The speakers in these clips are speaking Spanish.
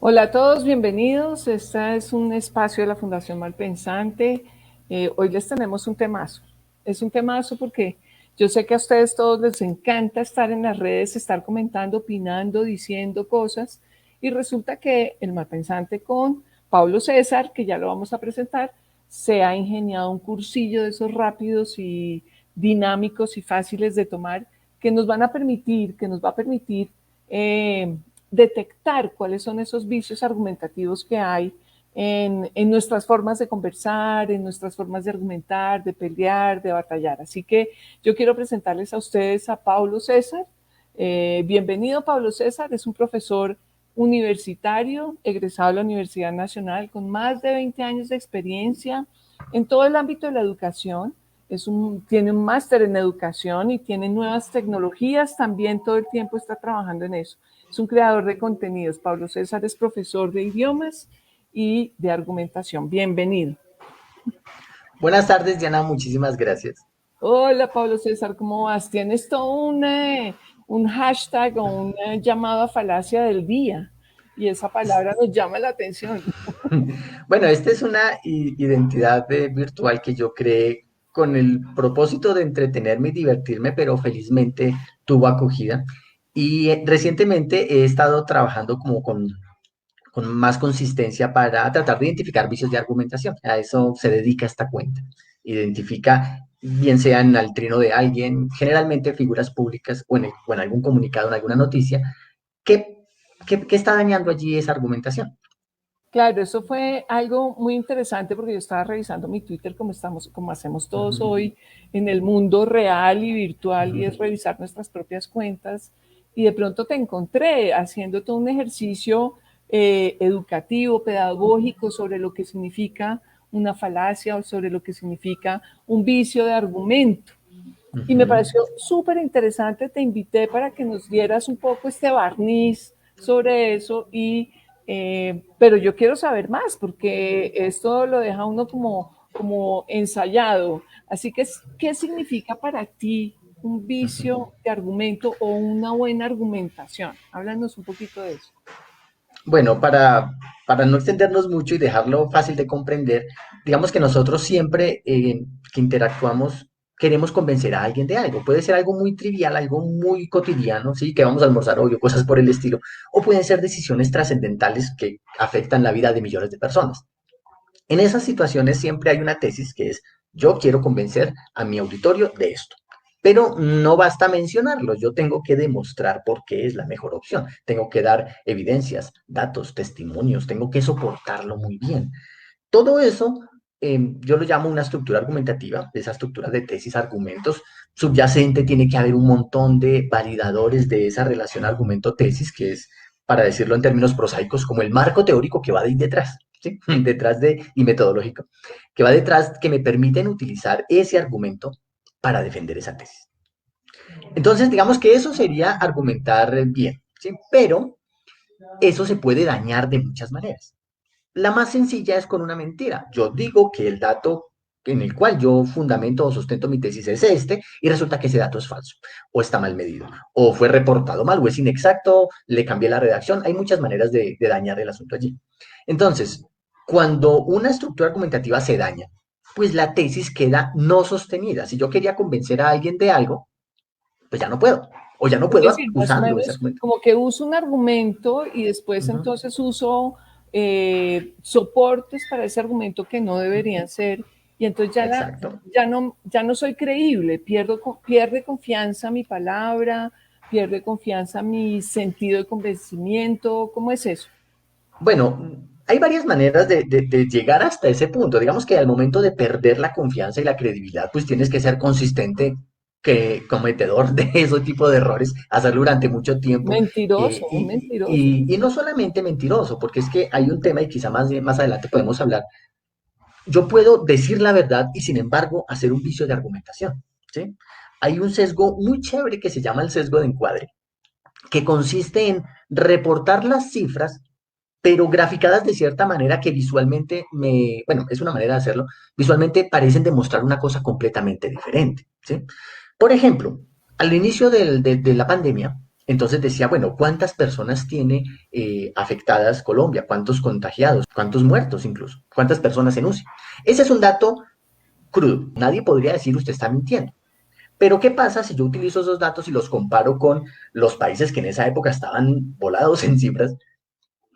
Hola a todos, bienvenidos. Este es un espacio de la Fundación Malpensante. Hoy les tenemos un temazo. Es un temazo porque yo sé que a ustedes todos les encanta estar en las redes, estar comentando, opinando, diciendo cosas. Y resulta que el Malpensante con Pablo César, que ya lo vamos a presentar, se ha ingeniado un cursillo de esos rápidos y dinámicos y fáciles de tomar que nos van a permitir, que nos va a permitir eh, detectar cuáles son esos vicios argumentativos que hay en nuestras formas de conversar, en nuestras formas de argumentar, de pelear, de batallar. Así que yo quiero presentarles a ustedes a Pablo César. Bienvenido, Pablo César. Es un profesor universitario, egresado de la Universidad Nacional, con más de 20 años de experiencia en todo el ámbito de la educación. Tiene un máster en educación y tiene nuevas tecnologías. También todo el tiempo está trabajando en eso. Es un creador de contenidos. Pablo César es profesor de idiomas y de argumentación. Bienvenido. Buenas tardes, Diana, muchísimas gracias. Hola, Pablo César, ¿cómo vas? Tienes todo un hashtag o una llamada falacia del día y esa palabra nos llama la atención. Bueno, esta es una identidad virtual que yo creé con el propósito de entretenerme y divertirme, pero felizmente tuvo acogida. Y recientemente he estado trabajando como con más consistencia para tratar de identificar vicios de argumentación. A eso se dedica esta cuenta. Identifica, bien sea en el trino de alguien, generalmente figuras públicas o en algún comunicado, en alguna noticia, ¿qué, qué está dañando allí esa argumentación? Claro, eso fue algo muy interesante porque yo estaba revisando mi Twitter como hacemos todos Ujú, hoy en el mundo real y virtual, y ujú. es revisar nuestras propias cuentas. Y de pronto te encontré haciendo todo un ejercicio educativo, pedagógico sobre lo que significa una falacia o sobre lo que significa un vicio de argumento. Y me Ujú. pareció súper interesante, te invité para que nos dieras un poco este barniz sobre eso pero yo quiero saber más porque esto lo deja uno como ensayado. Así que, ¿qué significa para ti un vicio de argumento o una buena argumentación? Háblanos un poquito de eso. Bueno, para no extendernos mucho y dejarlo fácil de comprender, digamos que nosotros siempre que interactuamos queremos convencer a alguien de algo. Puede ser algo muy trivial, algo muy cotidiano, ¿sí? Que vamos a almorzar hoy o cosas por el estilo. O pueden ser decisiones trascendentales que afectan la vida de millones de personas. En esas situaciones siempre hay una tesis que es, yo quiero convencer a mi auditorio de esto. Pero no basta mencionarlo, yo tengo que demostrar por qué es la mejor opción. Tengo que dar evidencias, datos, testimonios, tengo que soportarlo muy bien. Todo eso yo lo llamo una estructura argumentativa, esa estructura de tesis, argumentos. Subyacente tiene que haber un montón de validadores de esa relación argumento-tesis, que es, para decirlo en términos prosaicos, como el marco teórico que va de ahí detrás, ¿sí? Detrás de, y metodológico, que va detrás, que me permiten utilizar ese argumento para defender esa tesis. Entonces, digamos que eso sería argumentar bien, ¿sí? Pero eso se puede dañar de muchas maneras. La más sencilla es con una mentira. Yo digo que el dato en el cual yo fundamento o sustento mi tesis es este, y resulta que ese dato es falso, o está mal medido, o fue reportado mal, o es inexacto, le cambié la redacción. Hay muchas maneras de dañar el asunto allí. Entonces, cuando una estructura argumentativa se daña, pues la tesis queda no sostenida. Si yo quería convencer a alguien de algo, pues ya no puedo, o ya no Es puedo decir, más o usando ese menos argumento. como que uso un argumento y después Uh -huh. entonces uso soportes para ese argumento que no deberían ser, y entonces Exacto. ya no soy creíble, pierde confianza mi palabra, pierde confianza mi sentido de convencimiento. ¿Cómo es eso? Bueno, hay varias maneras de llegar hasta ese punto. Digamos que al momento de perder la confianza y la credibilidad, pues tienes que ser consistente que cometedor de ese tipo de errores, hacerlo durante mucho tiempo Mentiroso, un mentiroso. y no solamente mentiroso, porque es que hay un tema y quizá más adelante podemos hablar. Yo puedo decir la verdad y sin embargo hacer un vicio de argumentación, ¿sí? Hay un sesgo muy chévere que se llama el sesgo de encuadre, que consiste en reportar las cifras pero graficadas de cierta manera que visualmente bueno, es una manera de hacerlo, visualmente parecen demostrar una cosa completamente diferente, ¿sí? Por ejemplo, al inicio de la pandemia, Entonces decía, bueno, ¿cuántas personas tiene afectadas Colombia? ¿Cuántos contagiados? ¿Cuántos muertos incluso? ¿Cuántas personas en UCI? Ese es un dato crudo. Nadie podría decir usted está mintiendo. Pero ¿qué pasa si yo utilizo esos datos y los comparo con los países que en esa época estaban volados en cifras?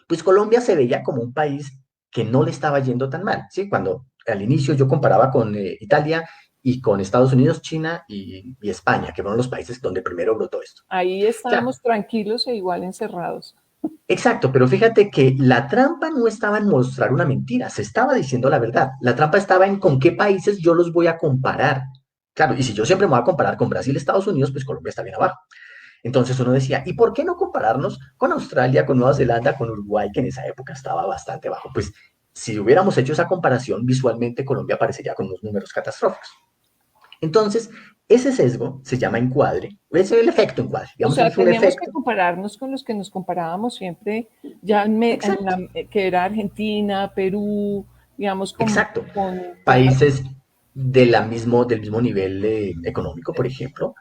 Pues Colombia se veía como un país que no le estaba yendo tan mal, ¿sí? Cuando al inicio yo comparaba con Italia y con Estados Unidos, China y España, que fueron los países donde primero brotó esto. Ahí Ya, estábamos tranquilos e igual encerrados. exacto, pero fíjate que la trampa no estaba en mostrar una mentira, se estaba diciendo la verdad. La trampa estaba en con qué países yo los voy a comparar. Claro, y si yo siempre me voy a comparar con Brasil y Estados Unidos, pues Colombia está bien abajo. Entonces uno decía, ¿y por qué no compararnos con Australia, con Nueva Zelanda, con Uruguay, que en esa época estaba bastante bajo? Pues si hubiéramos hecho esa comparación, visualmente Colombia aparecería con unos números catastróficos. Entonces, ese sesgo se llama encuadre, es el efecto encuadre, O digamos, sea, es un tenemos que efecto. compararnos con los que nos comparábamos siempre, ya Exacto, que era Argentina, Perú, digamos, exacto. con Países del mismo nivel económico, por ejemplo.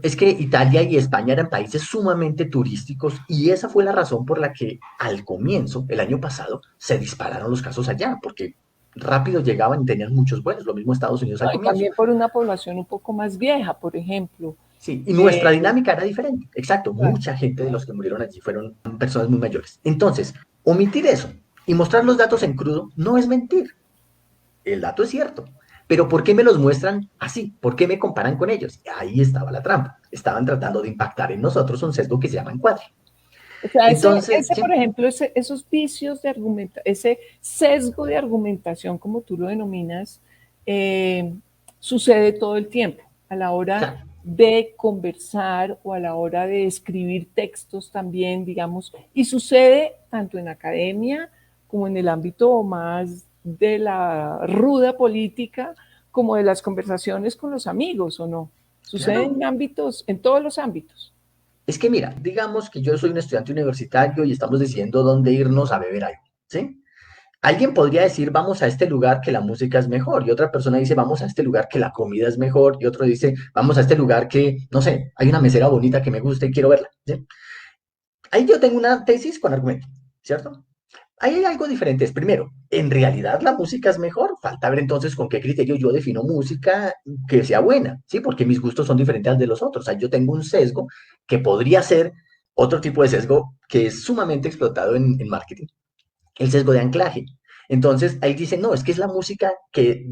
Es que Italia y España eran países sumamente turísticos y esa fue la razón por la que al comienzo, el año pasado, se dispararon los casos allá, porque rápido llegaban y tenían muchos vuelos, lo mismo Estados Unidos no, al y comienzo. también por una población un poco más vieja, por ejemplo. Sí, y nuestra Eh, dinámica era diferente, exacto, claro. mucha gente de los que murieron allí fueron personas muy mayores. Entonces, omitir eso y mostrar los datos en crudo no es mentir, el dato es cierto. Pero ¿por qué me los muestran así? ¿Por qué me comparan con ellos? Ahí estaba la trampa. Estaban tratando de impactar en nosotros un sesgo que se llama encuadre. O sea, Entonces, por sí, ejemplo, esos vicios de argumentación, ese sesgo de argumentación, como tú lo denominas, eh, sucede todo el tiempo a la hora claro, de conversar o a la hora de escribir textos también, digamos, y sucede tanto en academia como en el ámbito más de la ruda política, como de las conversaciones con los amigos, ¿o no? Sucede claro. en ámbitos, en todos los ámbitos. Es que mira, digamos que yo soy un estudiante universitario y estamos decidiendo dónde irnos a beber algo, ¿sí? Alguien podría decir, vamos a este lugar que la música es mejor, y otra persona dice, vamos a este lugar que la comida es mejor, y otro dice, vamos a este lugar que, no sé, hay una mesera bonita que me gusta y quiero verla, ¿sí? Ahí yo tengo una tesis con argumento, ¿cierto? Ahí hay algo diferente. Es primero, ¿en realidad la música es mejor? Falta ver entonces con qué criterio yo defino música que sea buena, ¿sí? Porque mis gustos son diferentes al de los otros. Ahí yo tengo un sesgo que podría ser otro tipo de sesgo que es sumamente explotado en marketing, el sesgo de anclaje. Entonces ahí dicen, no, es que es la música que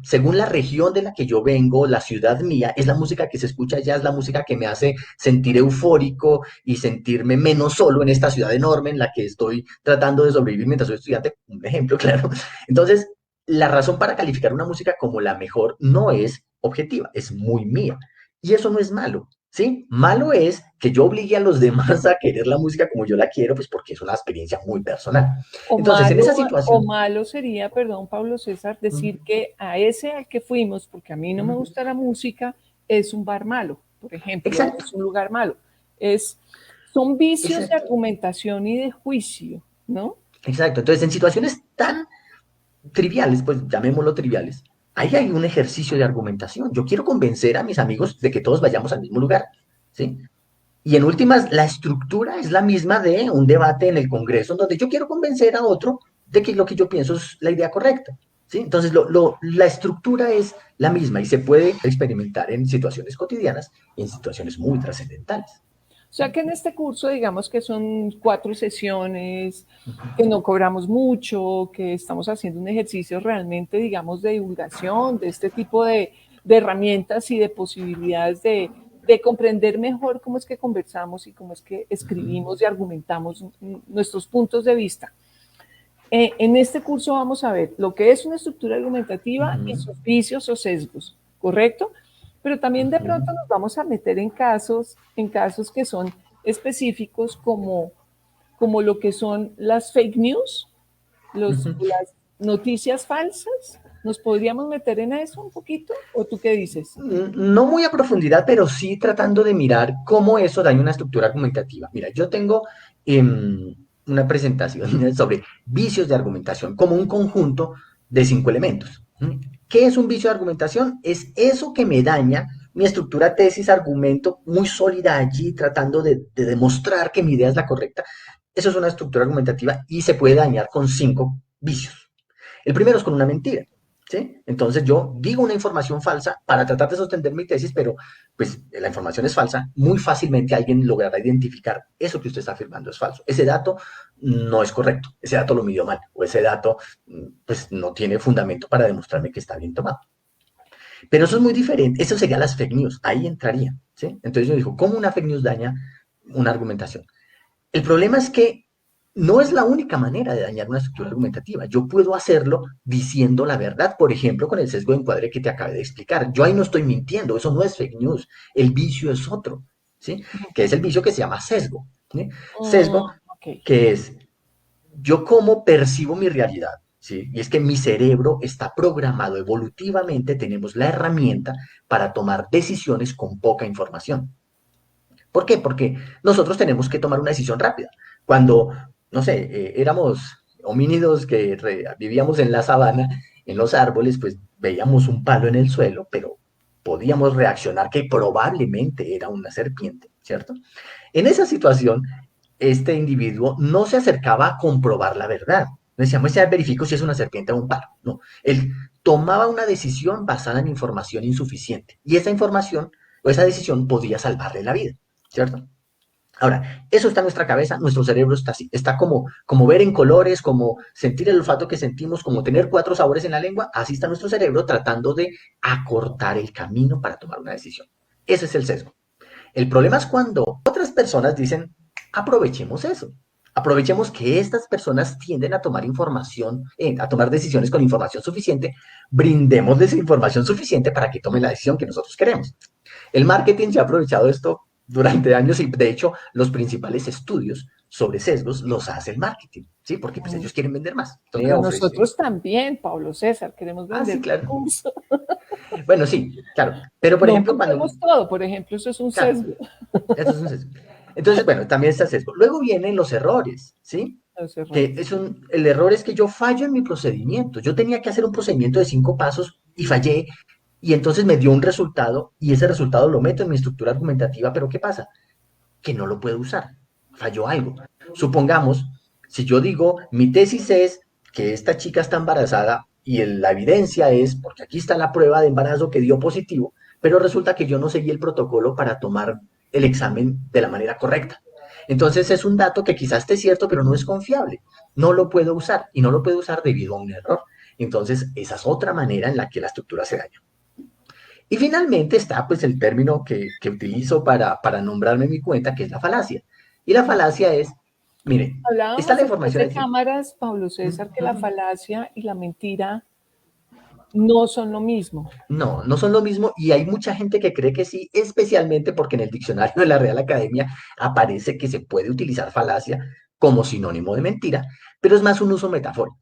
según la región de la que yo vengo, la ciudad mía, es la música que se escucha allá, es la música que me hace sentir eufórico y sentirme menos solo en esta ciudad enorme en la que estoy tratando de sobrevivir mientras soy estudiante, un ejemplo claro. Entonces, la razón para calificar una música como la mejor no es objetiva, es muy mía. Y eso no es malo, ¿sí? Malo es que yo obligue a los demás a querer la música como yo la quiero, pues porque es una experiencia muy personal. Entonces, en esa O situación, malo sería, perdón, Pablo César, decir que a ese al que fuimos, porque a mí no me gusta la música, es un bar malo, por ejemplo, o exacto, es un lugar malo. Es, son vicios de exacto, argumentación y de juicio, ¿no? exacto. Entonces, en situaciones tan triviales, pues llamémoslo triviales, ahí hay un ejercicio de argumentación. Yo quiero convencer a mis amigos de que todos vayamos al mismo lugar, ¿sí? Y en últimas, la estructura es la misma de un debate en el Congreso, en donde yo quiero convencer a otro de que lo que yo pienso es la idea correcta. ¿Sí? Entonces, la estructura es la misma y se puede experimentar en situaciones cotidianas y en situaciones muy trascendentales. O sea que en este curso, digamos que son 4 sesiones, que no cobramos mucho, que estamos haciendo un ejercicio realmente, digamos, de divulgación de este tipo de herramientas y de posibilidades de comprender mejor cómo es que conversamos y cómo es que escribimos y argumentamos nuestros puntos de vista. En este curso vamos a ver lo que es una estructura argumentativa y Uh-huh, sus vicios o sesgos, ¿correcto? Pero también de uh-huh, pronto nos vamos a meter en casos que son específicos como lo que son las fake news, uh-huh. las noticias falsas. ¿Nos podríamos meter en eso un poquito? ¿O tú qué dices? No muy a profundidad, pero sí tratando de mirar cómo eso daña una estructura argumentativa. Mira, yo tengo una presentación sobre vicios de argumentación como un conjunto de 5 elementos. ¿Mm? ¿Qué es un vicio de argumentación? Es eso que me daña mi estructura tesis, argumento muy sólida allí, tratando de demostrar que mi idea es la correcta. Eso es una estructura argumentativa y se puede dañar con 5 vicios. El primero es con una mentira. ¿Sí? Entonces yo digo una información falsa para tratar de sostener mi tesis, pero pues la información es falsa, muy fácilmente alguien logrará identificar eso que usted está afirmando es falso. Ese dato no es correcto, ese dato lo midió mal, o ese dato pues no tiene fundamento para demostrarme que está bien tomado. Pero eso es muy diferente, eso sería las fake news, ahí entraría. ¿Sí? Entonces yo digo, ¿cómo una fake news daña una argumentación? El problema es que no es la única manera de dañar una estructura argumentativa. Yo puedo hacerlo diciendo la verdad, por ejemplo, con el sesgo de encuadre que te acabé de explicar. Yo ahí no estoy mintiendo, eso no es fake news. El vicio es otro, ¿sí? Que es el vicio que se llama sesgo. ¿Sí? Mm, Sesgo, ok. que es yo cómo percibo mi realidad. ¿Sí? Y es que mi cerebro está programado evolutivamente, tenemos la herramienta para tomar decisiones con poca información. ¿Por qué? Porque nosotros tenemos que tomar una decisión rápida. Cuando, no sé, éramos homínidos que vivíamos en la sabana, en los árboles, pues veíamos un palo en el suelo, pero podíamos reaccionar que probablemente era una serpiente, ¿cierto? En esa situación, este individuo no se acercaba a comprobar la verdad. No decía, muestra, verifico si es una serpiente o un palo. No, él tomaba una decisión basada en información insuficiente. Y esa información o esa decisión podía salvarle la vida. ¿Cierto? Ahora, eso está en nuestra cabeza, nuestro cerebro está así, está como ver en colores, como sentir el olfato que sentimos, como tener 4 sabores en la lengua, así está nuestro cerebro tratando de acortar el camino para tomar una decisión. Ese es el sesgo. El problema es cuando otras personas dicen, aprovechemos eso. Aprovechemos que estas personas tienden a tomar información, a tomar decisiones con información suficiente, brindémosles información suficiente para que tomen la decisión que nosotros queremos. El marketing se ha aprovechado esto durante años y de hecho los principales estudios sobre sesgos los hace el marketing, ¿sí? Porque pues Mm. ellos quieren vender más. Entonces Pero ofrecen, nosotros también, Pablo César, queremos sí, vender claro. curso. Bueno, sí, claro. Pero por No ejemplo, cuando, vendemos todo, por ejemplo, eso es un claro, sesgo. esto es un sesgo. Entonces, bueno, también está sesgo. Luego vienen los errores, ¿sí? Los Que errores. el error es que yo fallo en mi procedimiento. Yo tenía que hacer un procedimiento de 5 pasos y fallé y entonces me dio un resultado y ese resultado lo meto en mi estructura argumentativa, pero ¿qué pasa? Que no lo puedo usar. Falló algo. Supongamos, si yo digo, mi tesis es que esta chica está embarazada y la evidencia es, porque aquí está la prueba de embarazo que dio positivo, pero resulta que yo no seguí el protocolo para tomar el examen de la manera correcta. Entonces es un dato que quizás esté cierto, pero no es confiable. No lo puedo usar y no lo puedo usar debido a un error. Entonces esa es otra manera en la que la estructura se daña. Y finalmente está pues el término que utilizo para nombrarme mi cuenta, que es la falacia. Y la falacia es, mire, está Hablábamos la después información de allí. cámaras, Pablo César, que la falacia y la mentira no son lo mismo. No, no son lo mismo y hay mucha gente que cree que sí, especialmente porque en el diccionario de la Real Academia aparece que se puede utilizar falacia como sinónimo de mentira, pero es más un uso metafórico.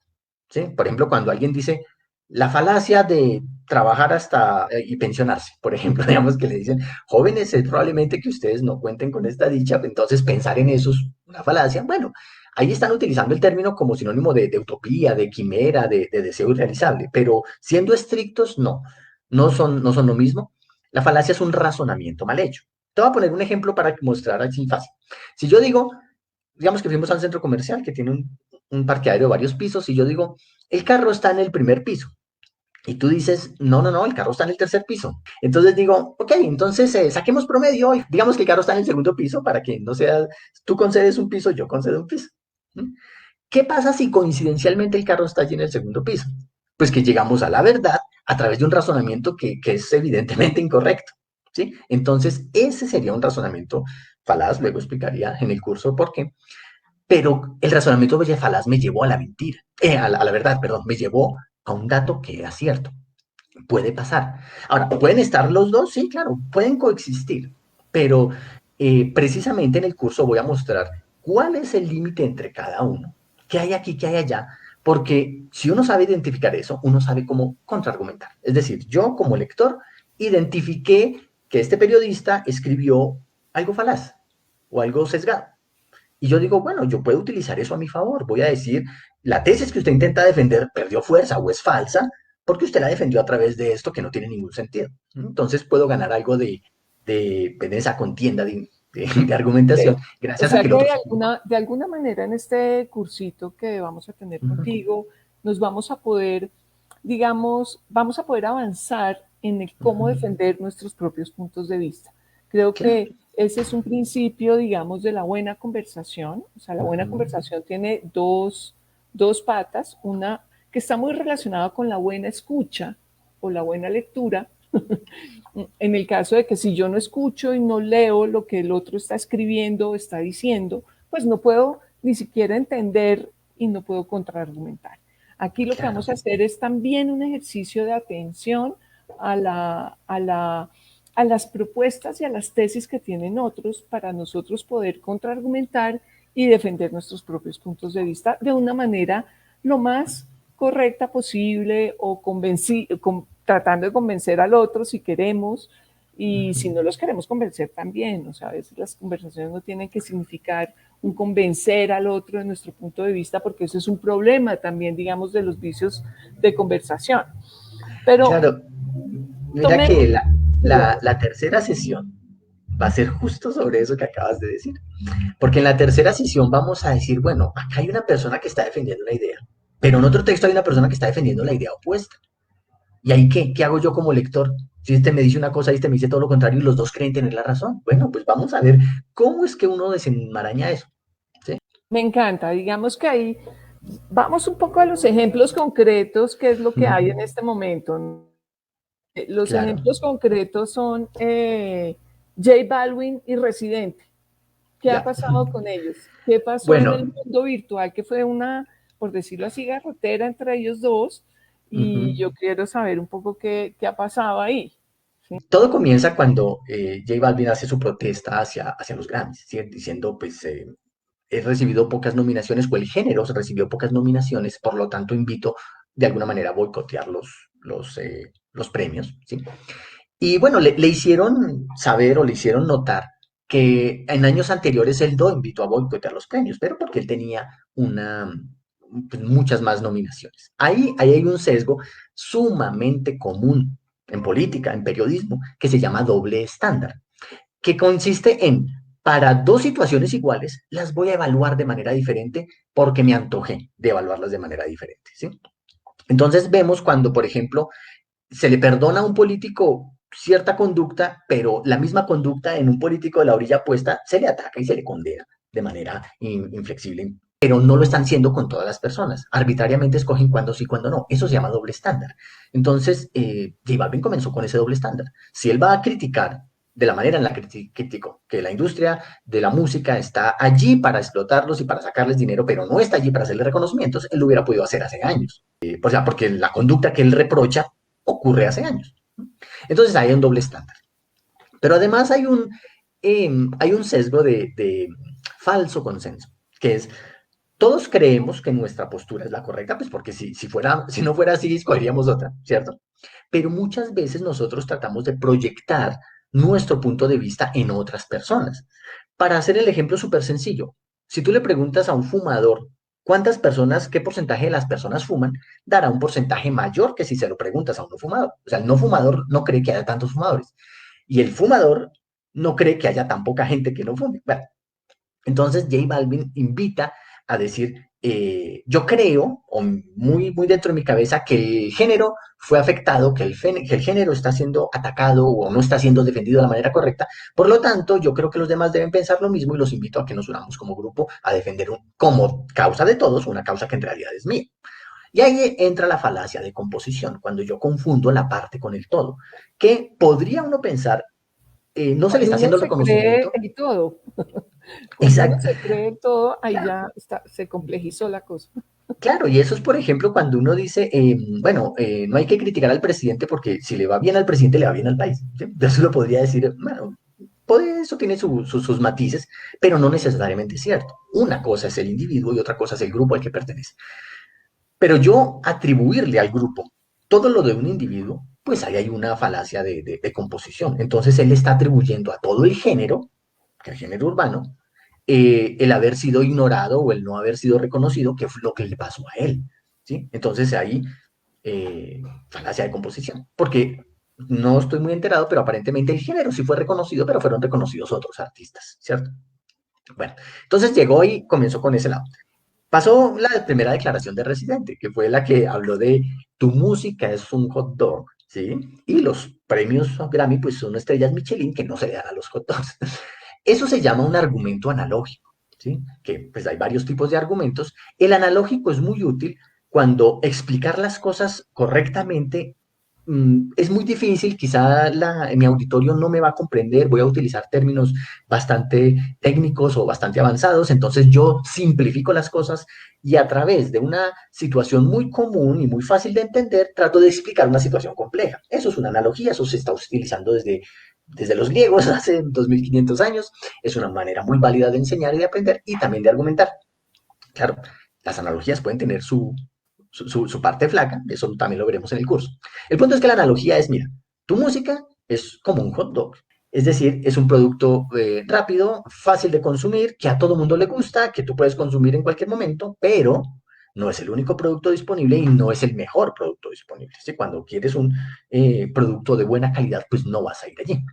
¿Sí? Por ejemplo, cuando alguien dice la falacia de trabajar hasta y pensionarse, por ejemplo, digamos que le dicen, jóvenes, es probablemente que ustedes no cuenten con esta dicha, entonces pensar en eso es una falacia. Bueno, ahí están utilizando el término como sinónimo de utopía, de quimera, de deseo irrealizable, pero siendo estrictos, no, no son lo mismo. La falacia es un razonamiento mal hecho. Te voy a poner un ejemplo para mostrar así fácil. Si yo digo, digamos que fuimos al centro comercial que tiene un parqueadero de varios pisos y yo digo, el carro está en el primer piso. Y tú dices, no, no, no, el carro está en el tercer piso. Entonces digo, ok, entonces saquemos promedio y digamos que el carro está en el segundo piso para que no sea, tú concedes un piso, yo concedo un piso. ¿Mm? ¿Qué pasa si coincidencialmente el carro está allí en el segundo piso? Pues que llegamos a la verdad a través de un razonamiento que es evidentemente incorrecto. ¿Sí? Entonces, ese sería un razonamiento falaz, luego explicaría en el curso por qué, pero el razonamiento falaz me llevó a la mentira, a la verdad, perdón, me llevó a un dato que era cierto. Puede pasar. Ahora, ¿pueden estar los dos? Sí, claro, pueden coexistir, pero precisamente en el curso voy a mostrar cuál es el límite entre cada uno, qué hay aquí, qué hay allá, porque si uno sabe identificar eso, uno sabe cómo contraargumentar. Es decir, yo como lector identifiqué que este periodista escribió algo falaz o algo sesgado. Y yo digo, bueno, yo puedo utilizar eso a mi favor. Voy a decir, la tesis que usted intenta defender perdió fuerza o es falsa porque usted la defendió a través de esto que no tiene ningún sentido. Entonces puedo ganar algo de esa contienda de argumentación O gracias a sea que el que otro se equivocó. de alguna manera en este cursito que vamos a tener Ujú. contigo, nos vamos a poder, digamos, vamos a poder avanzar en el cómo Ujú. defender nuestros propios puntos de vista. Creo Claro. que ese es un principio, digamos, de la buena conversación. O sea, la buena Ujú. conversación tiene dos patas, una que está muy relacionada con la buena escucha o la buena lectura, en el caso de que si yo no escucho y no leo lo que el otro está escribiendo o está diciendo, pues no puedo ni siquiera entender y no puedo contraargumentar. Aquí lo que Claro. vamos a hacer es también un ejercicio de atención a, a las propuestas y a las tesis que tienen otros para nosotros poder contraargumentar y defender nuestros propios puntos de vista de una manera lo más correcta posible o tratando de convencer al otro si queremos y Ujú. si no los queremos convencer también. O sea, a veces las conversaciones no tienen que significar un convencer al otro de nuestro punto de vista porque eso es un problema también, digamos, de los vicios de conversación. Pero Claro, mira tomemos, que digamos, la tercera sesión va a ser justo sobre eso que acabas de decir. Porque en la tercera sesión vamos a decir, bueno, acá hay una persona que está defendiendo una idea, pero en otro texto hay una persona que está defendiendo la idea opuesta. ¿Y ahí qué? ¿Qué hago yo como lector? Si este me dice una cosa y este me dice todo lo contrario y los dos creen tener la razón. Bueno, pues vamos a ver cómo es que uno desenmaraña eso. ¿Sí? me encanta, digamos que ahí vamos un poco a los ejemplos concretos, que es lo que hay en Ujú. este momento. Los Claro. ejemplos concretos son J Balvin y Residente. ¿Qué ha Ya. pasado con ellos? ¿Qué pasó en el Bueno, mundo virtual? Que fue una, por decirlo así, garrotera entre ellos dos. Y ujú. yo quiero saber un poco qué ha pasado ahí. ¿Sí? Todo comienza cuando J Balvin hace su protesta hacia los Grammys, ¿sí? Diciendo, pues, he recibido pocas nominaciones, o el género recibió pocas nominaciones, por lo tanto invito de alguna manera a boicotear los premios, ¿sí? Y bueno, le hicieron saber o le hicieron notar que en años anteriores él no invitó a boicotear los premios, pero porque él tenía pues, muchas más nominaciones. Ahí hay un sesgo sumamente común en política, en periodismo, que se llama doble estándar, que consiste en, para dos situaciones iguales, las voy a evaluar de manera diferente porque me antojé de evaluarlas de manera diferente, ¿sí? Entonces vemos cuando, por ejemplo, se le perdona a un político cierta conducta, pero la misma conducta en un político de la orilla opuesta se le ataca y se le condena de manera inflexible. Pero no lo están haciendo con todas las personas. Arbitrariamente escogen cuándo sí, cuándo no. Eso se llama doble estándar. Entonces, J Balvin comenzó con ese doble estándar. Si él va a criticar de la manera en la que criticó, que la industria de la música está allí para explotarlos y para sacarles dinero, pero no está allí para hacerles reconocimientos, él lo hubiera podido hacer hace años. O sea, porque la conducta que él reprocha ocurre hace años. Entonces hay un doble estándar. Pero además hay un sesgo de falso consenso, que es, todos creemos que nuestra postura es la correcta, pues porque si no fuera así, escogeríamos otra, ¿cierto? Pero muchas veces nosotros tratamos de proyectar nuestro punto de vista en otras personas. Para hacer el ejemplo súper sencillo, si tú le preguntas a un fumador cuántas personas, qué porcentaje de las personas fuman, dará un porcentaje mayor que si se lo preguntas a un no fumador. O sea, el no fumador no cree que haya tantos fumadores y el fumador no cree que haya tan poca gente que no fume. Bueno, entonces J Balvin invita a decir, yo creo, o muy dentro de mi cabeza, que el género fue afectado, que el género está siendo atacado o no está siendo defendido de la manera correcta. Por lo tanto, yo creo que los demás deben pensar lo mismo y los invito a que nos unamos como grupo a defender como causa de todos una causa que en realidad es mía. Y ahí entra la falacia de composición, cuando yo confundo la parte con el todo, que podría uno pensar, no se le Cuando está uno haciendo el se cree reconocimiento. el todo, cuando uno Exacto. se cree el todo, ahí Claro, ya está, se complejizó la cosa. claro, y eso es, por ejemplo, cuando uno dice, bueno, no hay que criticar al presidente porque si le va bien al presidente, le va bien al país. ¿Sí? Eso lo podría decir, bueno, eso tiene sus matices, pero no necesariamente es cierto. Una cosa es el individuo y otra cosa es el grupo al que pertenece. Pero yo atribuirle al grupo todo lo de un individuo, pues ahí hay una falacia de composición. Entonces él está atribuyendo a todo el género, que el género urbano, el haber sido ignorado o el no haber sido reconocido, que fue lo que le pasó a él. ¿Sí? Entonces ahí falacia de composición, porque no estoy muy enterado, pero aparentemente el género sí fue reconocido, pero fueron reconocidos otros artistas, ¿cierto? Bueno, entonces llegó y comenzó con ese lado. Pasó la primera declaración de Residente, que fue la que habló de tu música es un hot dog, ¿sí? Y los premios Grammy, pues son estrellas Michelin que no se le dan a los hot dogs. Eso se llama un argumento analógico, ¿sí? Que pues hay varios tipos de argumentos. El analógico es muy útil cuando explicar las cosas correctamente es muy difícil, quizá mi auditorio no me va a comprender, voy a utilizar términos bastante técnicos o bastante avanzados, entonces yo simplifico las cosas y a través de una situación muy común y muy fácil de entender, trato de explicar una situación compleja. Eso es una analogía, eso se está utilizando desde los griegos hace 2500 años, es una manera muy válida de enseñar y de aprender y también de argumentar. Claro, las analogías pueden tener su parte flaca, eso también lo veremos en el curso. El punto es que la analogía es, mira, tu música es como un hot dog, es decir, es un producto rápido, fácil de consumir, que a todo mundo le gusta, que tú puedes consumir en cualquier momento, pero no es el único producto disponible y no es el mejor producto disponible. ¿Sí? Cuando quieres un producto de buena calidad, pues no vas a ir allí.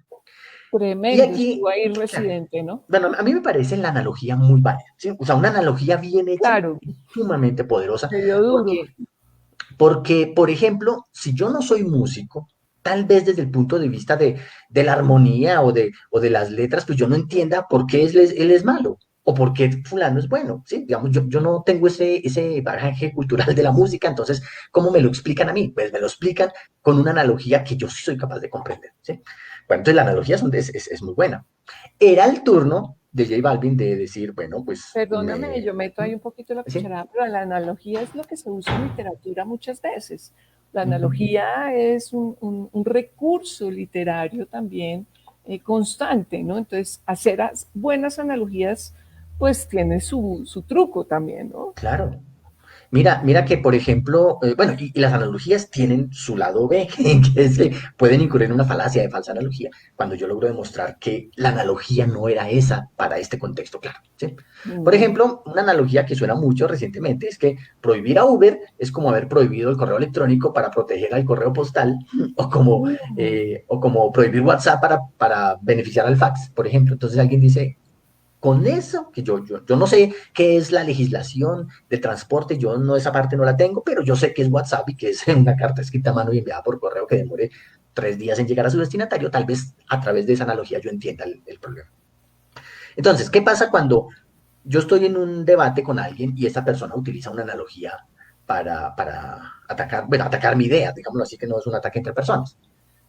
Y Tremendo, estuvo aquí, ahí claro, Residente, ¿no? bueno, a mí me parece la analogía muy válida, ¿sí? O sea, una analogía bien hecha Claro, es sumamente poderosa, se dio duro. porque, porque, por ejemplo, si yo no soy músico, tal vez desde el punto de vista de la armonía o de las letras, pues yo no entienda por qué él es malo o por qué fulano es bueno, ¿sí? Digamos, yo no tengo ese bagaje cultural de la música, entonces, ¿cómo me lo explican a mí? Pues me lo explican con una analogía que yo sí soy capaz de comprender, ¿sí? Bueno, entonces la analogía es muy buena. Era el turno de J Balvin de decir, bueno, pues Perdóname, yo meto ahí un poquito la ¿sí? cucharada, pero la analogía es lo que se usa en literatura muchas veces. La Ujú. analogía es un recurso literario también constante, ¿no? Entonces, hacer buenas analogías, pues tiene su truco también, ¿no? Claro. Mira que, por ejemplo, bueno, y las analogías tienen su lado B, que es que pueden incurrir en una falacia de falsa analogía, cuando yo logro demostrar que la analogía no era esa para este contexto claro, ¿sí? Por Mm, ejemplo, una analogía que suena mucho recientemente es que prohibir a Uber es como haber prohibido el correo electrónico para proteger al correo postal, mm. o como prohibir WhatsApp para beneficiar al fax, por ejemplo. Entonces alguien dice, con eso, que yo no sé qué es la legislación de transporte, yo no esa parte no la tengo, pero yo sé que es WhatsApp y que es una carta escrita a mano y enviada por correo que demore 3 días en llegar a su destinatario, tal vez a través de esa analogía yo entienda el problema. Entonces, ¿qué pasa cuando yo estoy en un debate con alguien y esa persona utiliza una analogía para atacar, bueno, atacar mi idea, digámoslo así, que no es un ataque entre personas?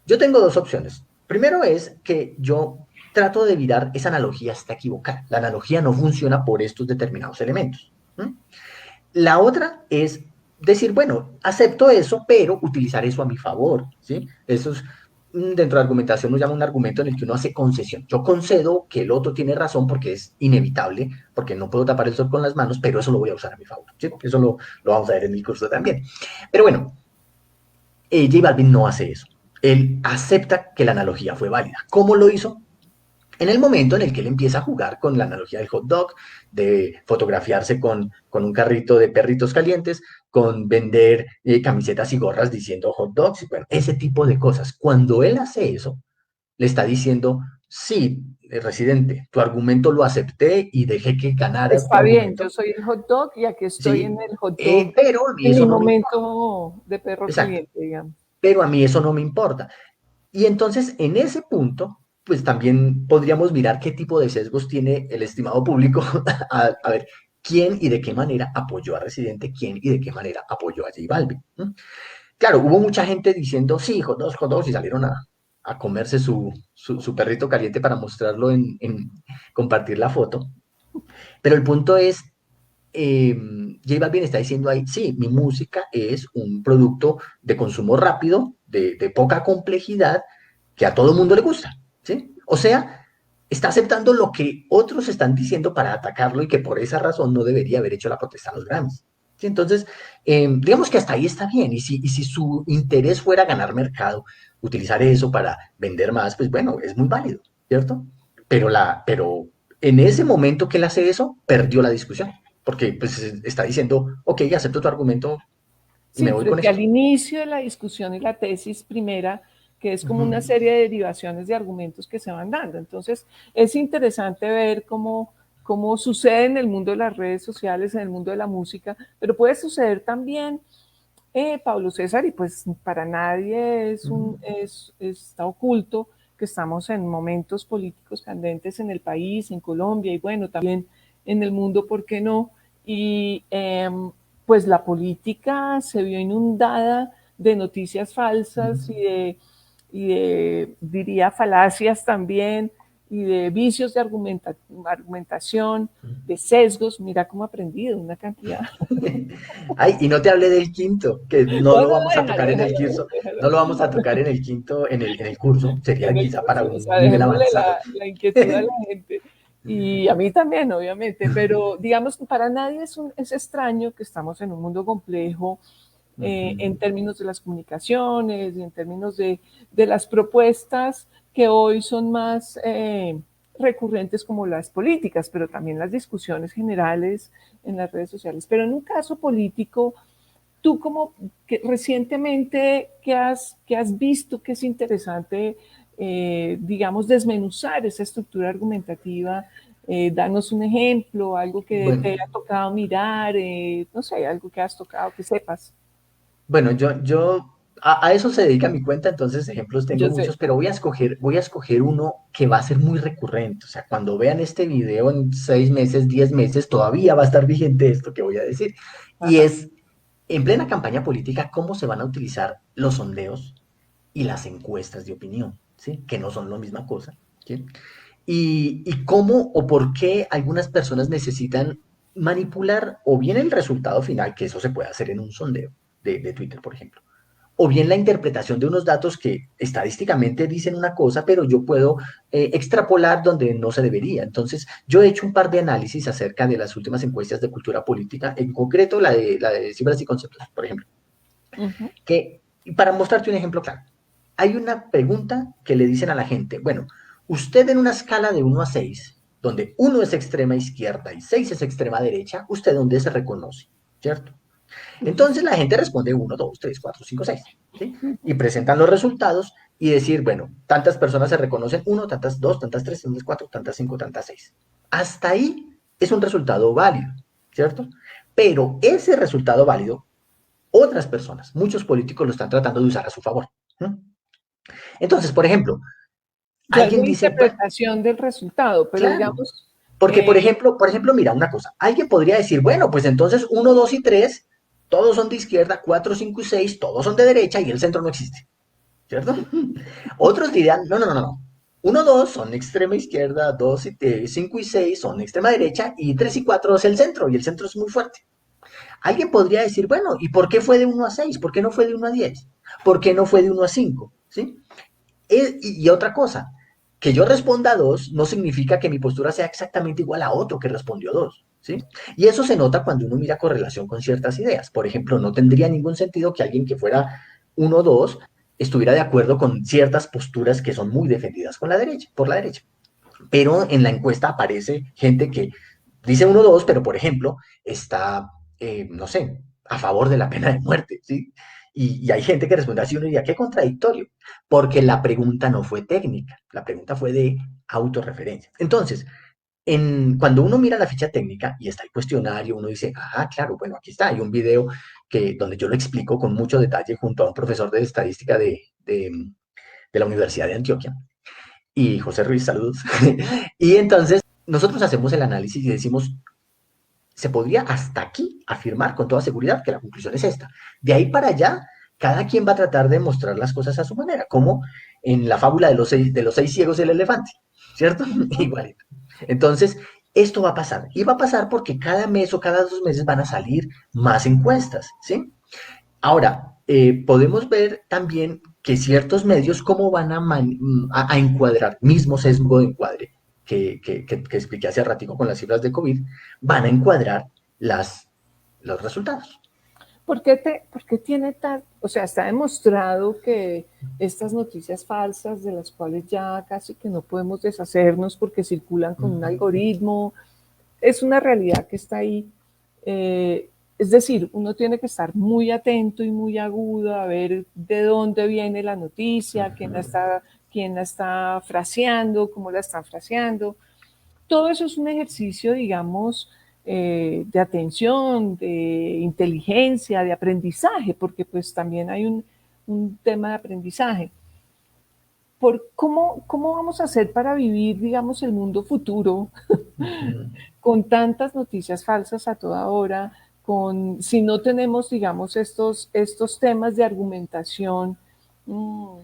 Yo tengo dos opciones. Primero es que yo trato de evitar esa analogía está equivocada. La analogía no funciona por estos determinados elementos. ¿Mm? La otra es decir, bueno, acepto eso, pero utilizar eso a mi favor. ¿Sí? Eso es, dentro de argumentación nos llama un argumento en el que uno hace concesión. Yo concedo que el otro tiene razón porque es inevitable, porque no puedo tapar el sol con las manos, pero eso lo voy a usar a mi favor. ¿Sí? Eso lo vamos a ver en mi curso también. Pero bueno, J Balvin no hace eso. Él acepta que la analogía fue válida. ¿Cómo lo hizo? En el momento en el que él empieza a jugar con la analogía del hot dog, de fotografiarse con un carrito de perritos calientes, con vender camisetas y gorras diciendo hot dogs, bueno, ese tipo de cosas. Cuando él hace eso, le está diciendo, sí, residente, tu argumento lo acepté y dejé que ganaras tu Está bien, yo argumento, soy el hot dog y aquí estoy en sí, el hot dog pero a mí en mi eso no me importa. momento de perro Exacto, caliente, digamos. pero a mí eso no me importa. Y entonces, en ese punto, pues también podríamos mirar qué tipo de sesgos tiene el estimado público, a ver quién y de qué manera apoyó a Residente, quién y de qué manera apoyó a J Balvin. ¿Mm? Claro, hubo mucha gente diciendo, sí, hot dogs, y salieron a comerse su perrito caliente para mostrarlo compartir la foto. Pero el punto es, J Balvin está diciendo ahí, sí, mi música es un producto de consumo rápido, de poca complejidad, que a todo el mundo le gusta, ¿sí? O sea, está aceptando lo que otros están diciendo para atacarlo y que por esa razón no debería haber hecho la protesta a los Grammys. ¿Sí? Entonces, digamos que hasta ahí está bien. Y si su interés fuera ganar mercado, utilizar eso para vender más, pues bueno, es muy válido, ¿cierto? Pero en ese momento que él hace eso, perdió la discusión porque pues está diciendo, ok, acepto tu argumento, Y me Sí, voy con frente esto. al inicio de la discusión y la tesis primera, que es como una Ujú, serie de derivaciones de argumentos que se van dando. Entonces, es interesante ver cómo sucede en el mundo de las redes sociales, en el mundo de la música, pero puede suceder también, Pablo César, y pues para nadie ujú. está oculto que estamos en momentos políticos candentes en el país, en Colombia y bueno, también en el mundo, ¿por qué no? Y pues la política se vio inundada de noticias falsas diría, falacias también, y de vicios de argumentación, de sesgos. Mira cómo he aprendido una cantidad. Ay, y no te hablé del quinto, que no No, lo no, vamos a déjalo, tocar en el déjalo, curso, déjalo. no lo vamos a tocar en el quinto, en el curso, sería En el quizá para curso, o un sea, nivel dejémosle avanzado. la inquietud a la gente y a mí también, obviamente, pero digamos que para nadie es extraño que estamos en un mundo complejo Ujú. en términos de las comunicaciones y en términos de las propuestas que hoy son más recurrentes como las políticas, pero también las discusiones generales en las redes sociales. Pero en un caso político, tú como que recientemente que has visto que es interesante, digamos, desmenuzar esa estructura argumentativa, danos un ejemplo, algo que te Bueno, haya tocado mirar, no sé, algo que has tocado, que sepas. bueno, a eso se dedica mi cuenta, entonces ejemplos tengo Yo sé. muchos, pero voy a escoger uno que va a ser muy recurrente. O sea, cuando vean este video en 6 meses, 10 meses, todavía va a estar vigente esto que voy a decir. Y Ajá. es, en plena campaña política, cómo se van a utilizar los sondeos y las encuestas de opinión, ¿sí? Que no son la misma cosa, ¿sí? Y cómo o por qué algunas personas necesitan manipular o bien el resultado final, que eso se puede hacer en un sondeo de Twitter, por ejemplo, o bien la interpretación de unos datos que estadísticamente dicen una cosa, pero yo puedo extrapolar donde no se debería. Entonces, yo he hecho un par de análisis acerca de las últimas encuestas de cultura política, en concreto la de cifras y conceptos, por ejemplo, Ujú. que para mostrarte un ejemplo claro, hay una pregunta que le dicen a la gente, bueno, usted en una escala de 1 a 6, donde 1 es extrema izquierda y 6 es extrema derecha, ¿usted dónde se reconoce? ¿Cierto? Entonces la gente responde 1, 2, 3, 4, 5, 6, ¿sí? Y presentan los resultados y decir, bueno, tantas personas se reconocen 1, tantas 2, tantas 3, tantas 4, tantas 5, tantas 6. Hasta ahí es un resultado válido, ¿cierto? Pero ese resultado válido, otras personas, muchos políticos lo están tratando de usar a su favor. ¿No? Entonces, por ejemplo, Ya es alguien la dice, bueno, interpretación del resultado, pero claro, digamos, porque eh, por ejemplo, mira una cosa, alguien podría decir, bueno, pues entonces 1, 2 y 3, todos son de izquierda, 4, 5 y 6, todos son de derecha y el centro no existe, ¿cierto? Otros dirían, no, no, no, no. 1, 2 son extrema izquierda, 5 y 6 son extrema derecha y 3 y 4 es el centro y el centro es muy fuerte. Alguien podría decir, bueno, ¿y por qué fue de 1 a 6? ¿Por qué no fue de 1 a 10? ¿Por qué no fue de 1 a 5? ¿Sí? Y otra cosa, que yo responda a 2 no significa que mi postura sea exactamente igual a otro que respondió 2. ¿Sí? Y eso se nota cuando uno mira correlación con ciertas ideas. Por ejemplo, no tendría ningún sentido que alguien que fuera 1 o 2 estuviera de acuerdo con ciertas posturas que son muy defendidas con la derecha, por la derecha. Pero en la encuesta aparece gente que dice 1 o 2, pero por ejemplo, está, no sé, a favor de la pena de muerte, ¿sí? Y hay gente que responde así, uno diría, qué contradictorio, porque la pregunta no fue técnica, la pregunta fue de autorreferencia. Entonces, cuando uno mira la ficha técnica y está el cuestionario, uno dice, ah, claro, bueno, aquí está, hay un video donde yo lo explico con mucho detalle junto a un profesor de estadística de la Universidad de Antioquia, y José Ruiz, saludos. Y entonces nosotros hacemos el análisis y decimos, se podría hasta aquí afirmar con toda seguridad que la conclusión es esta. De ahí para allá, cada quien va a tratar de mostrar las cosas a su manera, como en la fábula de los seis ciegos y el elefante, ¿cierto? Igualito. Entonces, esto va a pasar. Y va a pasar porque cada mes o cada 2 meses van a salir más encuestas, ¿sí? Ahora, podemos ver también que ciertos medios, cómo van a encuadrar, mismo sesgo de encuadre que expliqué hace ratico con las cifras de COVID, van a encuadrar los resultados. por qué tiene tal, o sea, está demostrado que estas noticias falsas de las cuales ya casi que no podemos deshacernos porque circulan con un Ujú. algoritmo, es una realidad que está ahí. Es decir, uno tiene que estar muy atento y muy agudo a ver de dónde viene la noticia, quién la está fraseando, cómo la están fraseando. Todo eso es un ejercicio, digamos, de atención, de inteligencia, de aprendizaje, porque pues también hay un tema de aprendizaje. ¿Cómo vamos a hacer para vivir, digamos, el mundo futuro Ujú. con tantas noticias falsas a toda hora, si no tenemos, digamos, estos temas de argumentación, mmm,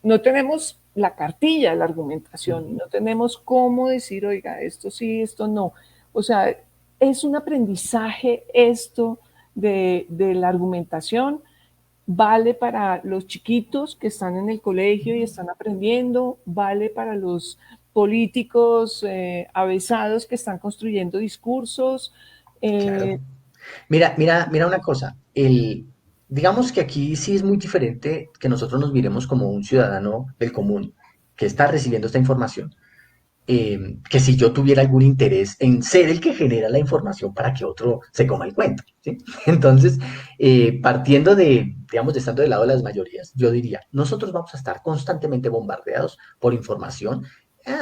no tenemos la cartilla de la argumentación, no tenemos cómo decir, oiga, esto sí, esto no. O sea, es un aprendizaje esto de la argumentación, vale para los chiquitos que están en el colegio y están aprendiendo, vale para los políticos avesados que están construyendo discursos. Claro. Eh, Mira una cosa. Digamos que aquí sí es muy diferente que nosotros nos miremos como un ciudadano del común que está recibiendo esta información, que si yo tuviera algún interés en ser el que genera la información para que otro se coma el cuento, ¿sí? Entonces, partiendo digamos, de estando del lado de las mayorías, yo diría, nosotros vamos a estar constantemente bombardeados por información,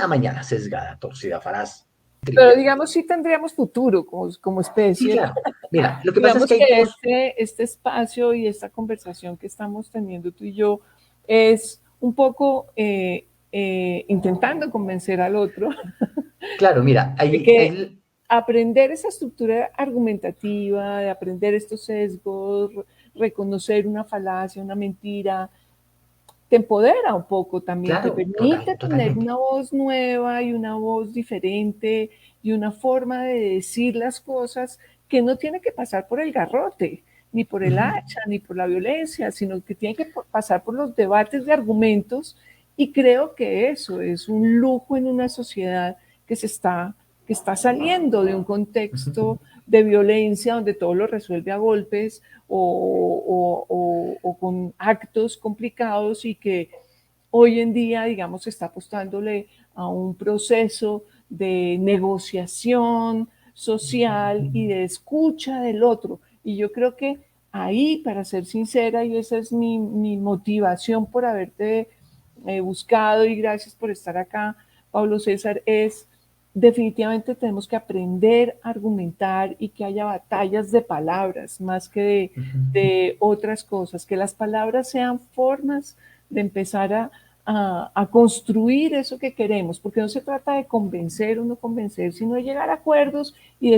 mañana sesgada, torcida, faraz, pero trivial. digamos, sí tendríamos futuro como Sí, especie. claro. Mira, lo que pasa es Digamos que hay que dos. este espacio y esta conversación que estamos teniendo tú y yo es un poco intentando convencer al otro Claro, mira, de que aprender esa estructura argumentativa, de aprender estos sesgos, reconocer una falacia, una mentira, te empodera un poco también, te claro, total, permite tener totalmente. una voz nueva y una voz diferente y una forma de decir las cosas que no tiene que pasar por el garrote, ni por el Ujú. hacha, ni por la violencia, sino que tiene que pasar por los debates de argumentos y creo que eso es un lujo en una sociedad que que está saliendo de un Ujú. contexto de violencia donde todo lo resuelve a golpes o con actos complicados y que hoy en día, digamos, se está apostándole a un proceso de negociación social y de escucha del otro. Y yo creo que ahí, para ser sincera, y esa es mi motivación por haberte buscado y gracias por estar acá, Pablo César, es definitivamente tenemos que aprender a argumentar y que haya batallas de palabras más que Ujú. de otras cosas, que las palabras sean formas de empezar a construir eso que queremos, porque no se trata de convencer o no convencer, sino de llegar a acuerdos y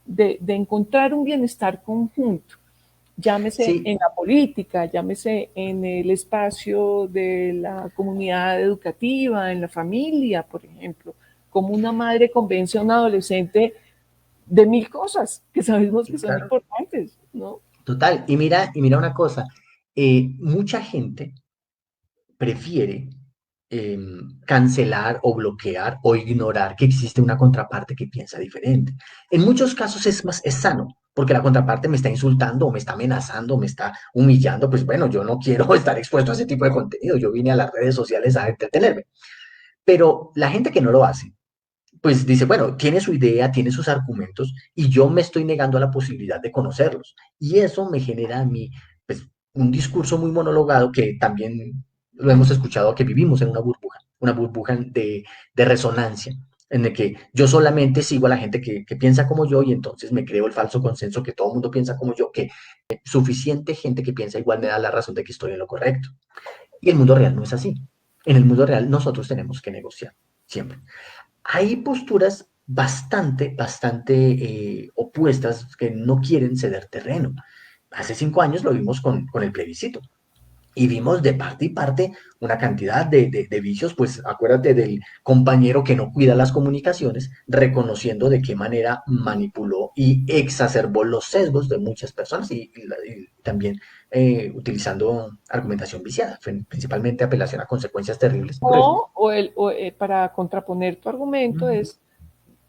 de encontrar un bienestar conjunto, llámese Sí, en la política, llámese en el espacio de la comunidad educativa, en la familia, por ejemplo, como una madre convence a un adolescente de mil cosas que sabemos que son claro, importantes, ¿no? total. Y mira una cosa, mucha gente prefiere cancelar o bloquear o ignorar que existe una contraparte que piensa diferente. En muchos casos es sano, porque la contraparte me está insultando o me está amenazando o me está humillando, pues bueno, yo no quiero estar expuesto a ese tipo de contenido, yo vine a las redes sociales a entretenerme. Pero la gente que no lo hace, pues dice, bueno, tiene su idea, tiene sus argumentos y yo me estoy negando a la posibilidad de conocerlos. Y eso me genera a mí, pues, un discurso muy monologado que también lo hemos escuchado, que vivimos en una burbuja de resonancia, en el que yo solamente sigo a la gente que piensa como yo y entonces me creo el falso consenso que todo el mundo piensa como yo, que suficiente gente que piensa igual me da la razón de que estoy en lo correcto. Y el mundo real no es así. En el mundo real nosotros tenemos que negociar, siempre. Hay posturas bastante opuestas que no quieren ceder terreno. Hace 5 años lo vimos con el plebiscito y vimos de parte y parte una cantidad de vicios, pues acuérdate del compañero que no cuida las comunicaciones, reconociendo de qué manera manipuló y exacerbó los sesgos de muchas personas y también utilizando argumentación viciada, principalmente apelación a consecuencias terribles. Por eso. Para contraponer tu argumento es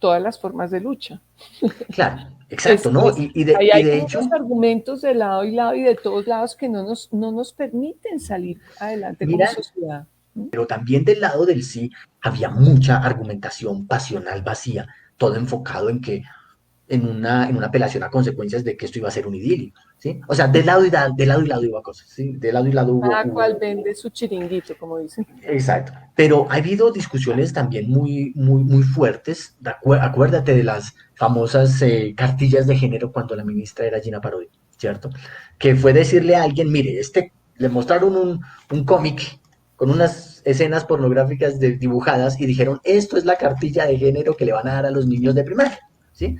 todas las formas de lucha. Claro, exacto, ¿no? Ahí Y hay de como hecho, unos argumentos de lado y lado y de todos lados que no nos permiten salir adelante como mira, sociedad. pero también del lado del sí había mucha argumentación pasional vacía, todo enfocado en que en una apelación a consecuencias de que esto iba a ser un idilio, ¿sí? O sea, de lado y lado iba cosas, ¿sí? De lado y lado Cada cual hubo vende su chiringuito, como dicen. exacto. Pero ha habido discusiones también muy fuertes. Acuérdate de las famosas cartillas de género cuando la ministra era Gina Parodi, ¿cierto? Que fue decirle a alguien, mire, le mostraron un cómic con unas escenas pornográficas dibujadas y dijeron, esto es la cartilla de género que le van a dar a los niños de primaria, ¿sí?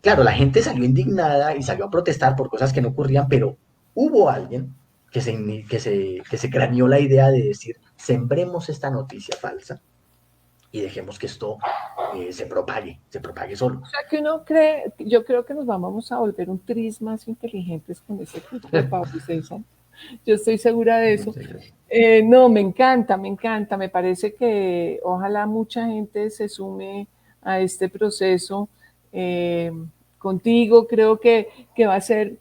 Claro, la gente salió indignada y salió a protestar por cosas que no ocurrían, pero hubo alguien que se craneó la idea de decir, sembremos esta noticia falsa y dejemos que esto se propague solo. O sea, que uno cree, yo creo que nos vamos a volver un tris más inteligentes con ese tipo, Pablo y César. Yo estoy segura de eso. Muchas gracias. No, me encanta, me encanta. Me parece que ojalá mucha gente se sume a este proceso. Eh, Contigo creo que va a ser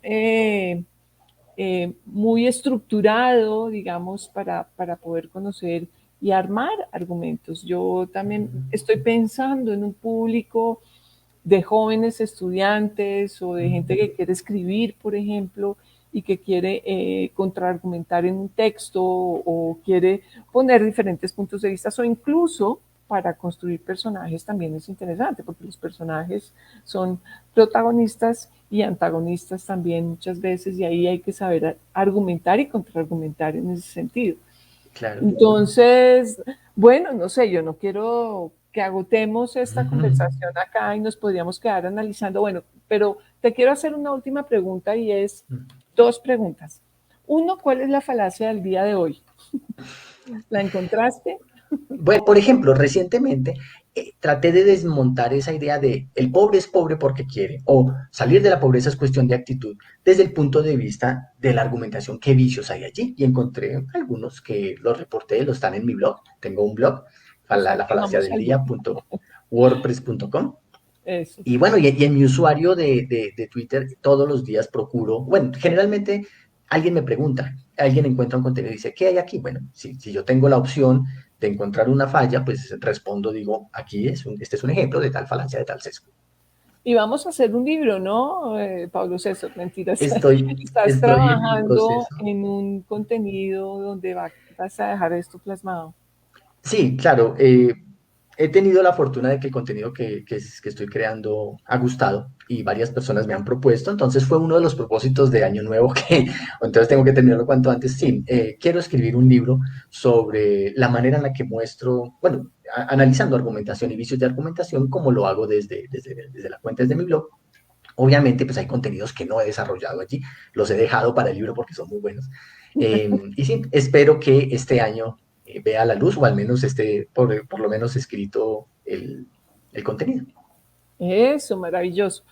muy estructurado, digamos, para poder conocer y armar argumentos. Yo también estoy pensando en un público de jóvenes estudiantes o de gente que quiere escribir, por ejemplo, y que quiere contraargumentar en un texto o quiere poner diferentes puntos de vista o incluso para construir personajes también es interesante porque los personajes son protagonistas y antagonistas también muchas veces y ahí hay que saber argumentar y contraargumentar en ese sentido. Claro. Entonces, bueno, no sé, yo no quiero que agotemos esta conversación acá y nos podríamos quedar analizando. Bueno, pero te quiero hacer una última pregunta y es dos preguntas. Uno, ¿cuál es la falacia del día de hoy? ¿La encontraste? Bueno, por ejemplo, recientemente traté de desmontar esa idea de el pobre es pobre porque quiere o salir de la pobreza es cuestión de actitud desde el punto de vista de la argumentación, qué vicios hay allí. Y encontré algunos que los reporté, los están en mi blog. Tengo un blog, O sea, la que falacia vamos del al día día. punto wordpress.com. Eso. Y bueno, y en mi usuario de Twitter todos los días procuro, bueno, generalmente alguien me pregunta, alguien encuentra un contenido y dice, ¿qué hay aquí? Bueno, si yo tengo la opción de encontrar una falla, pues respondo, digo, aquí este es un ejemplo de tal falacia, de tal sesgo. Y vamos a hacer un libro, ¿no, Pablo César? Mentiras. Estás Estoy en el trabajando proceso. en un contenido donde vas a dejar esto plasmado. Sí, claro. He tenido la fortuna de que el contenido que estoy creando ha gustado y varias personas me han propuesto. Entonces fue uno de los propósitos de Año Nuevo que entonces tengo que terminarlo cuanto antes. Sí, quiero escribir un libro sobre la manera en la que muestro, bueno, analizando argumentación y vicios de argumentación, como lo hago desde la cuenta de mi blog. Obviamente, pues hay contenidos que no he desarrollado allí, los he dejado para el libro porque son muy buenos. Y sí, espero que este año vea la luz o al menos esté por lo menos escrito el contenido. Eso, maravilloso.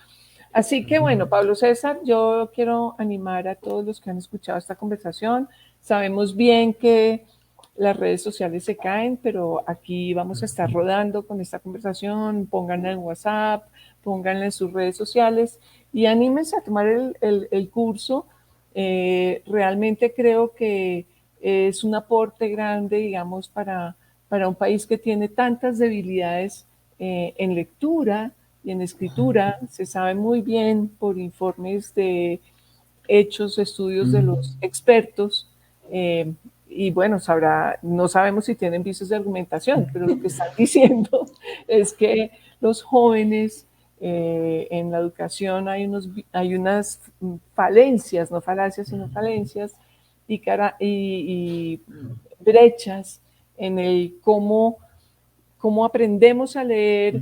Así que bueno, Pablo César, yo quiero animar a todos los que han escuchado esta conversación. Sabemos bien que las redes sociales se caen, pero aquí vamos a estar rodando con esta conversación. Pónganla en WhatsApp, pónganla en sus redes sociales y anímense a tomar el curso. Realmente creo que es un aporte grande, digamos, para un país que tiene tantas debilidades en lectura y en escritura. Se sabe muy bien por informes de hechos, estudios de los expertos. Y bueno, no sabemos si tienen vicios de argumentación, pero lo que están diciendo es que los jóvenes en la educación hay unas falencias, no falacias, sino falencias y brechas en el cómo aprendemos a leer,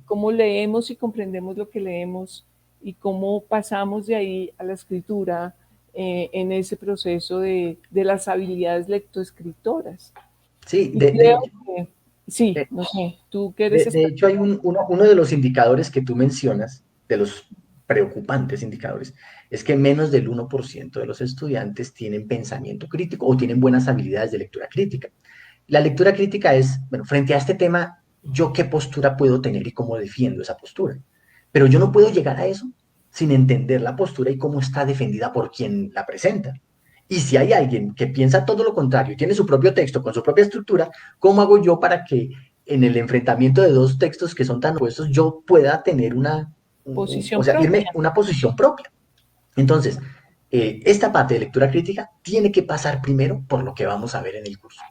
cómo leemos y comprendemos lo que leemos y cómo pasamos de ahí a la escritura en ese proceso de las habilidades lectoescritoras. Sí, Y creo que, sí, no sé, tú que eres de experto. hecho, hay uno de los indicadores que tú mencionas, de los preocupantes indicadores, es que menos del 1% de los estudiantes tienen pensamiento crítico o tienen buenas habilidades de lectura crítica. La lectura crítica es, bueno, frente a este tema, ¿yo qué postura puedo tener y cómo defiendo esa postura? Pero yo no puedo llegar a eso sin entender la postura y cómo está defendida por quien la presenta. Y si hay alguien que piensa todo lo contrario y tiene su propio texto con su propia estructura, ¿cómo hago yo para que en el enfrentamiento de dos textos que son tan opuestos yo pueda tener Posición o sea, irme propia. una posición propia. Entonces, esta parte de lectura crítica tiene que pasar primero por lo que vamos a ver en el curso.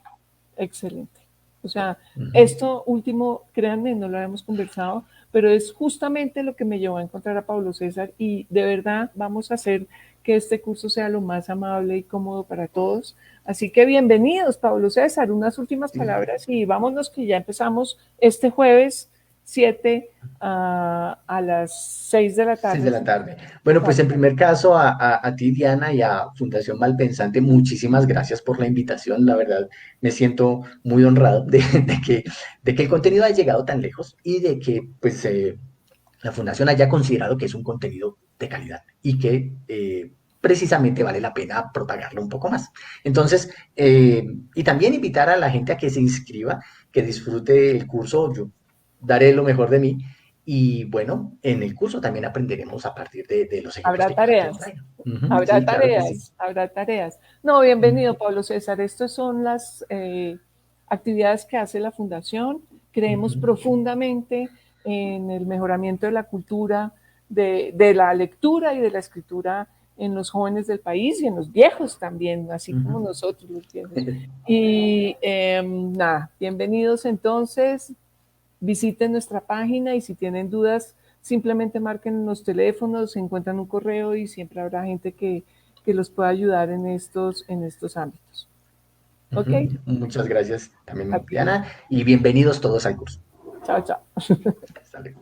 Excelente. O sea, Ujú. esto último, créanme, no lo habíamos conversado, pero es justamente lo que me llevó a encontrar a Pablo César y de verdad vamos a hacer que este curso sea lo más amable y cómodo para todos. Así que bienvenidos, Pablo César. Unas últimas palabras y vámonos que ya empezamos este jueves 7 a las 6 de la 6 de tarde. la tarde. Bueno, pues en primer caso a ti, Diana, y a Fundación Malpensante, muchísimas gracias por la invitación. La verdad, me siento muy honrado de que el contenido haya llegado tan lejos y de que pues, la Fundación haya considerado que es un contenido de calidad y que precisamente vale la pena propagarlo un poco más. Entonces, y también invitar a la gente a que se inscriba, que disfrute el curso. Yo daré lo mejor de mí. Y bueno, en el curso también aprenderemos a partir de los ejemplos Habrá que cada quien tareas. traiga. Ujú, Habrá sí, claro que sí. tareas, habrá tareas. No, bienvenido, Pablo César. Estas son las actividades que hace la Fundación. Creemos Ujú, profundamente en el mejoramiento de la cultura, de la lectura y de la escritura en los jóvenes del país y en los viejos también, así como ujú. nosotros los viejos. Y nada, bienvenidos entonces, visiten nuestra página y si tienen dudas, simplemente marquen los teléfonos, encuentran un correo y siempre habrá gente que los pueda ayudar en estos ámbitos. ¿Ok? Ujú. Muchas gracias A también, ti. Diana, y bienvenidos todos al curso. Chao, chao. Hasta luego.